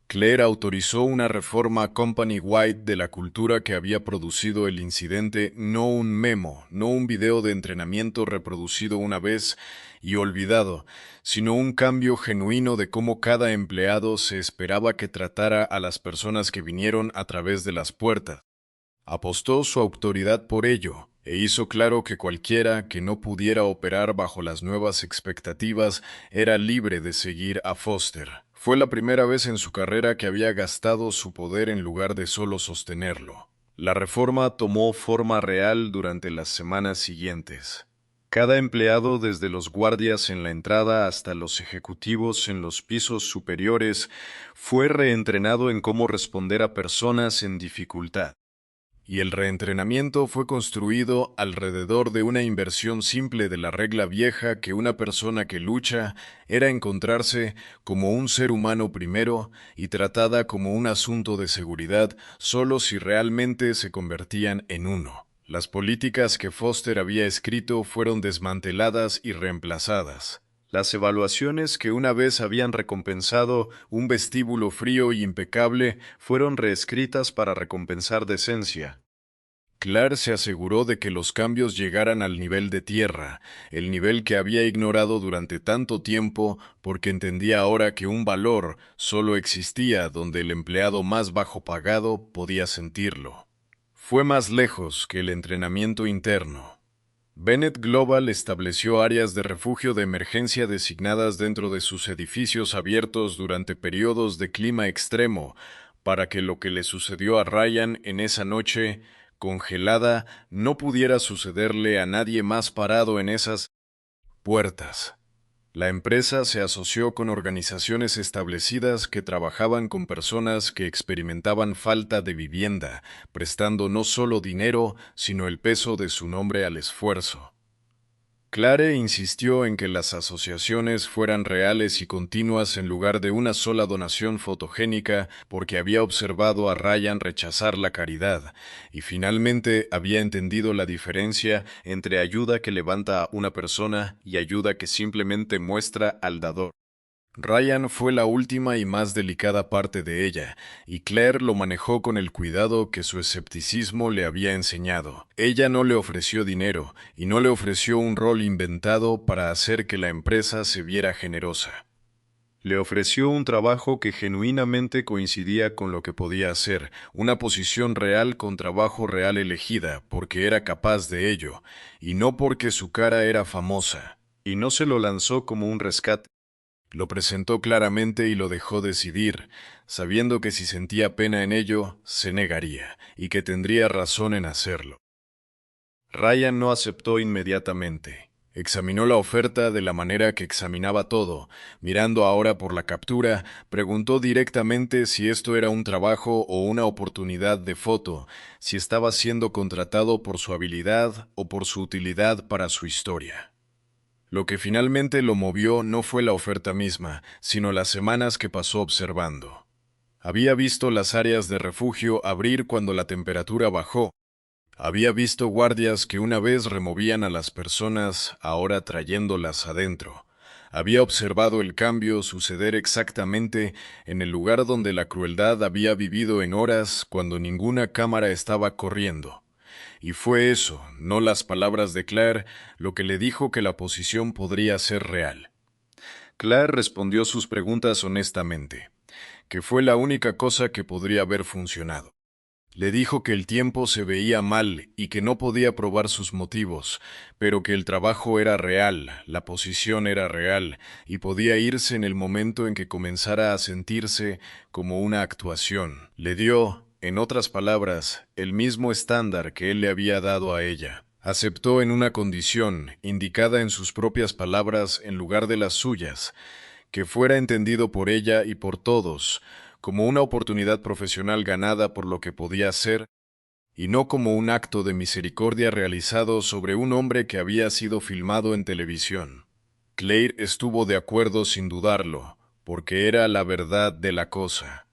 Claire autorizó una reforma company-wide de la cultura que había producido el incidente, no un memo, no un video de entrenamiento reproducido una vez y olvidado, sino un cambio genuino de cómo cada empleado se esperaba que tratara a las personas que vinieron a través de las puertas. Apostó su autoridad por ello, e hizo claro que cualquiera que no pudiera operar bajo las nuevas expectativas era libre de seguir a Foster. Fue la primera vez en su carrera que había gastado su poder en lugar de solo sostenerlo. La reforma tomó forma real durante las semanas siguientes. Cada empleado, desde los guardias en la entrada hasta los ejecutivos en los pisos superiores, fue reentrenado en cómo responder a personas en dificultad. Y el reentrenamiento fue construido alrededor de una inversión simple de la regla vieja que una persona que lucha era encontrarse como un ser humano primero y tratada como un asunto de seguridad solo si realmente se convertían en uno. Las políticas que Foster había escrito fueron desmanteladas y reemplazadas. Las evaluaciones que una vez habían recompensado un vestíbulo frío y impecable fueron reescritas para recompensar decencia. Claire se aseguró de que los cambios llegaran al nivel de tierra, el nivel que había ignorado durante tanto tiempo porque entendía ahora que un valor solo existía donde el empleado más bajo pagado podía sentirlo. Fue más lejos que el entrenamiento interno. Bennett Global estableció áreas de refugio de emergencia designadas dentro de sus edificios abiertos durante periodos de clima extremo para que lo que le sucedió a Ryan en esa noche congelada no pudiera sucederle a nadie más parado en esas puertas. La empresa se asoció con organizaciones establecidas que trabajaban con personas que experimentaban falta de vivienda, prestando no solo dinero, sino el peso de su nombre al esfuerzo. Clare insistió en que las asociaciones fueran reales y continuas en lugar de una sola donación fotogénica porque había observado a Ryan rechazar la caridad y finalmente había entendido la diferencia entre ayuda que levanta a una persona y ayuda que simplemente muestra al dador. Ryan fue la última y más delicada parte de ella, y Claire lo manejó con el cuidado que su escepticismo le había enseñado. Ella no le ofreció dinero, y no le ofreció un rol inventado para hacer que la empresa se viera generosa. Le ofreció un trabajo que genuinamente coincidía con lo que podía hacer, una posición real con trabajo real elegida, porque era capaz de ello, y no porque su cara era famosa. Y no se lo lanzó como un rescate. Lo presentó claramente y lo dejó decidir, sabiendo que si sentía pena en ello, se negaría, y que tendría razón en hacerlo. Ryan no aceptó inmediatamente. Examinó la oferta de la manera que examinaba todo. Mirando ahora por la captura, preguntó directamente si esto era un trabajo o una oportunidad de foto, si estaba siendo contratado por su habilidad o por su utilidad para su historia. Lo que finalmente lo movió no fue la oferta misma, sino las semanas que pasó observando. Había visto las áreas de refugio abrir cuando la temperatura bajó. Había visto guardias que una vez removían a las personas, ahora trayéndolas adentro. Había observado el cambio suceder exactamente en el lugar donde la crueldad había vivido en horas cuando ninguna cámara estaba corriendo. Y fue eso, no las palabras de Claire, lo que le dijo que la posición podría ser real. Claire respondió sus preguntas honestamente, que fue la única cosa que podría haber funcionado. Le dijo que el tiempo se veía mal y que no podía probar sus motivos, pero que el trabajo era real, la posición era real, y podía irse en el momento en que comenzara a sentirse como una actuación. Le dio, en otras palabras, el mismo estándar que él le había dado a ella. Aceptó en una condición, indicada en sus propias palabras en lugar de las suyas, que fuera entendido por ella y por todos, como una oportunidad profesional ganada por lo que podía hacer, y no como un acto de misericordia realizado sobre un hombre que había sido filmado en televisión. Claire estuvo de acuerdo sin dudarlo, porque era la verdad de la cosa.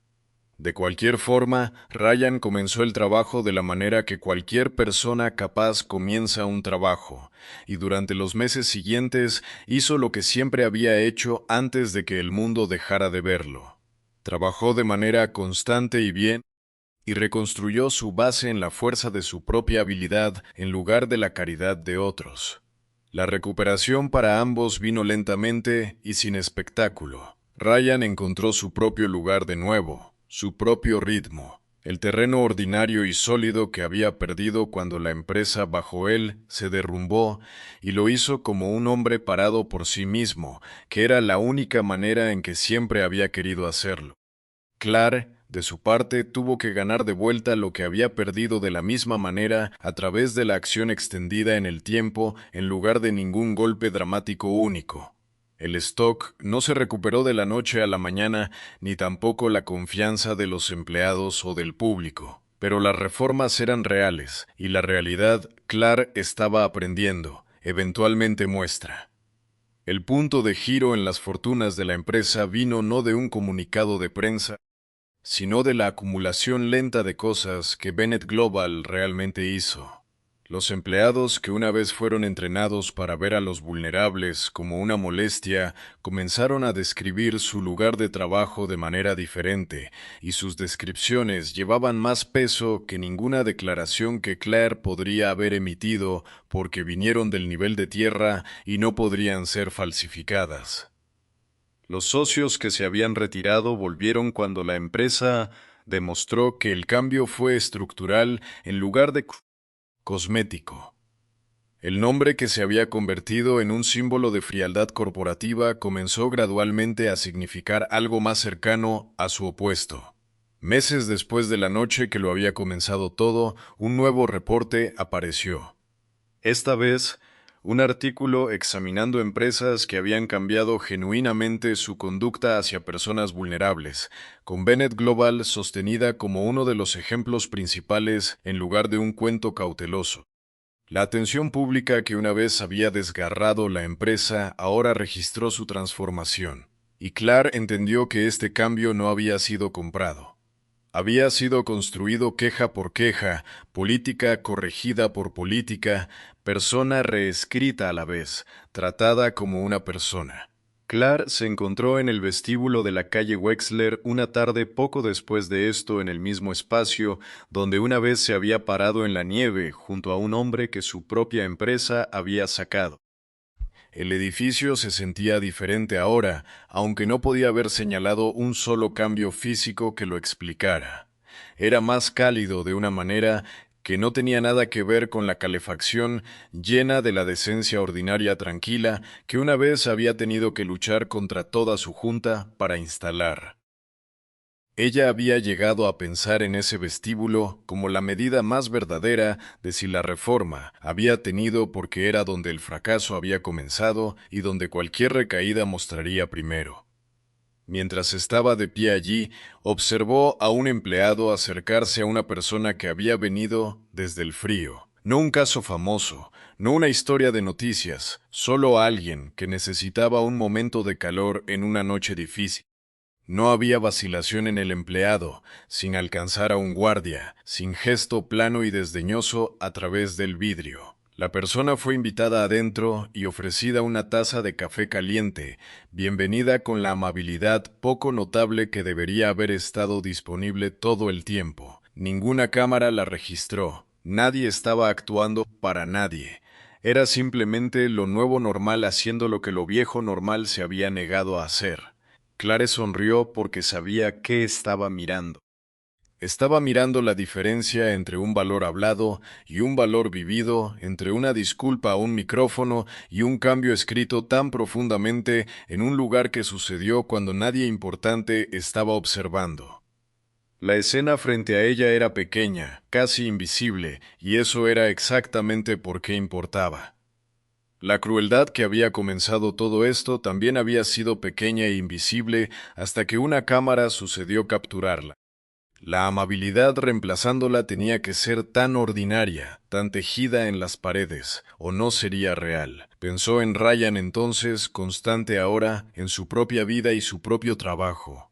De cualquier forma, Ryan comenzó el trabajo de la manera que cualquier persona capaz comienza un trabajo, y durante los meses siguientes hizo lo que siempre había hecho antes de que el mundo dejara de verlo. Trabajó de manera constante y bien, y reconstruyó su base en la fuerza de su propia habilidad en lugar de la caridad de otros. La recuperación para ambos vino lentamente y sin espectáculo. Ryan encontró su propio lugar de nuevo, su propio ritmo, el terreno ordinario y sólido que había perdido cuando la empresa bajo él se derrumbó, y lo hizo como un hombre parado por sí mismo, que era la única manera en que siempre había querido hacerlo. Claire, de su parte, tuvo que ganar de vuelta lo que había perdido de la misma manera a través de la acción extendida en el tiempo en lugar de ningún golpe dramático único. El stock no se recuperó de la noche a la mañana, ni tampoco la confianza de los empleados o del público. Pero las reformas eran reales, y la realidad, Claire estaba aprendiendo, eventualmente muestra. El punto de giro en las fortunas de la empresa vino no de un comunicado de prensa, sino de la acumulación lenta de cosas que Bennett Global realmente hizo. Los empleados que una vez fueron entrenados para ver a los vulnerables como una molestia, comenzaron a describir su lugar de trabajo de manera diferente, y sus descripciones llevaban más peso que ninguna declaración que Claire podría haber emitido porque vinieron del nivel de tierra y no podrían ser falsificadas. Los socios que se habían retirado volvieron cuando la empresa demostró que el cambio fue estructural en lugar de cosmético. El nombre que se había convertido en un símbolo de frialdad corporativa comenzó gradualmente a significar algo más cercano a su opuesto. Meses después de la noche que lo había comenzado todo, un nuevo reporte apareció. Esta vez, un artículo examinando empresas que habían cambiado genuinamente su conducta hacia personas vulnerables, con Bennett Global sostenida como uno de los ejemplos principales en lugar de un cuento cauteloso. La atención pública que una vez había desgarrado la empresa ahora registró su transformación, y Claire entendió que este cambio no había sido comprado. Había sido construido queja por queja, política corregida por política, persona reescrita a la vez, tratada como una persona. Claire se encontró en el vestíbulo de la calle Wexler una tarde poco después de esto en el mismo espacio donde una vez se había parado en la nieve junto a un hombre que su propia empresa había sacado. El edificio se sentía diferente ahora, aunque no podía haber señalado un solo cambio físico que lo explicara. Era más cálido de una manera que no tenía nada que ver con la calefacción llena de la decencia ordinaria tranquila que una vez había tenido que luchar contra toda su junta para instalar. Ella había llegado a pensar en ese vestíbulo como la medida más verdadera de si la reforma había tenido porque era donde el fracaso había comenzado y donde cualquier recaída mostraría primero. Mientras estaba de pie allí, observó a un empleado acercarse a una persona que había venido desde el frío. No un caso famoso, no una historia de noticias, solo alguien que necesitaba un momento de calor en una noche difícil. No había vacilación en el empleado, sin alcanzar a un guardia, sin gesto plano y desdeñoso a través del vidrio. La persona fue invitada adentro y ofrecida una taza de café caliente, bienvenida con la amabilidad poco notable que debería haber estado disponible todo el tiempo. Ninguna cámara la registró, nadie estaba actuando para nadie. Era simplemente lo nuevo normal haciendo lo que lo viejo normal se había negado a hacer. Clare sonrió porque sabía qué estaba mirando. Estaba mirando la diferencia entre un valor hablado y un valor vivido, entre una disculpa a un micrófono y un cambio escrito tan profundamente en un lugar que sucedió cuando nadie importante estaba observando. La escena frente a ella era pequeña, casi invisible, y eso era exactamente por qué importaba. La crueldad que había comenzado todo esto también había sido pequeña e invisible hasta que una cámara sucedió capturarla. La amabilidad reemplazándola tenía que ser tan ordinaria, tan tejida en las paredes, o no sería real. Pensó en Ryan entonces, constante ahora, en su propia vida y su propio trabajo.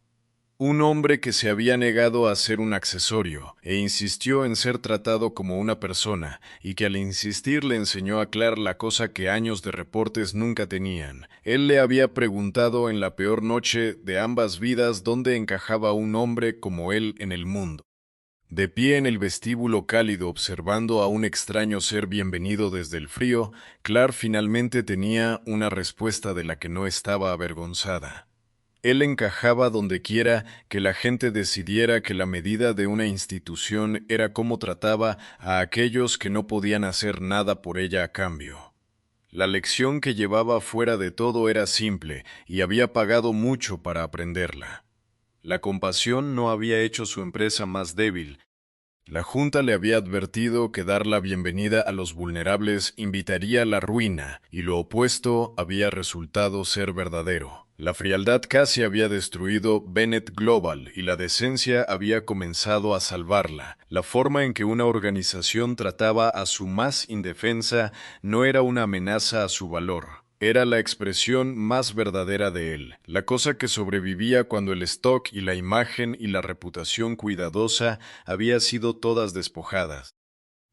Un hombre que se había negado a ser un accesorio e insistió en ser tratado como una persona y que al insistir le enseñó a Claire la cosa que años de reportes nunca tenían. Él le había preguntado en la peor noche de ambas vidas dónde encajaba un hombre como él en el mundo. De pie en el vestíbulo cálido observando a un extraño ser bienvenido desde el frío, Claire finalmente tenía una respuesta de la que no estaba avergonzada. Él encajaba donde quiera que la gente decidiera que la medida de una institución era cómo trataba a aquellos que no podían hacer nada por ella a cambio. La lección que llevaba fuera de todo era simple y había pagado mucho para aprenderla. La compasión no había hecho su empresa más débil. La Junta le había advertido que dar la bienvenida a los vulnerables invitaría a la ruina, y lo opuesto había resultado ser verdadero. La frialdad casi había destruido Bennett Global y la decencia había comenzado a salvarla. La forma en que una organización trataba a su más indefensa no era una amenaza a su valor. Era la expresión más verdadera de él, la cosa que sobrevivía cuando el stock y la imagen y la reputación cuidadosa había sido todas despojadas.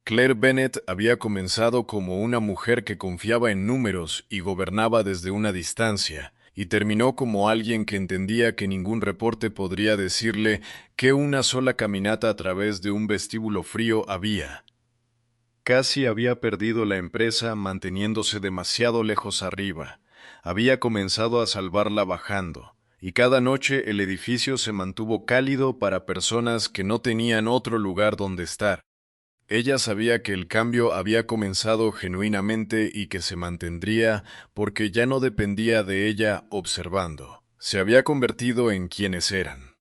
Claire Bennett había comenzado como una mujer que confiaba en números y gobernaba desde una distancia, y terminó como alguien que entendía que ningún reporte podría decirle que una sola caminata a través de un vestíbulo frío había. Casi había perdido la empresa manteniéndose demasiado lejos arriba. Había comenzado a salvarla bajando, y cada noche el edificio se mantuvo cálido para personas que no tenían otro lugar donde estar. Ella sabía que el cambio había comenzado genuinamente y que se mantendría porque ya no dependía de ella observando. Se había convertido en quienes eran.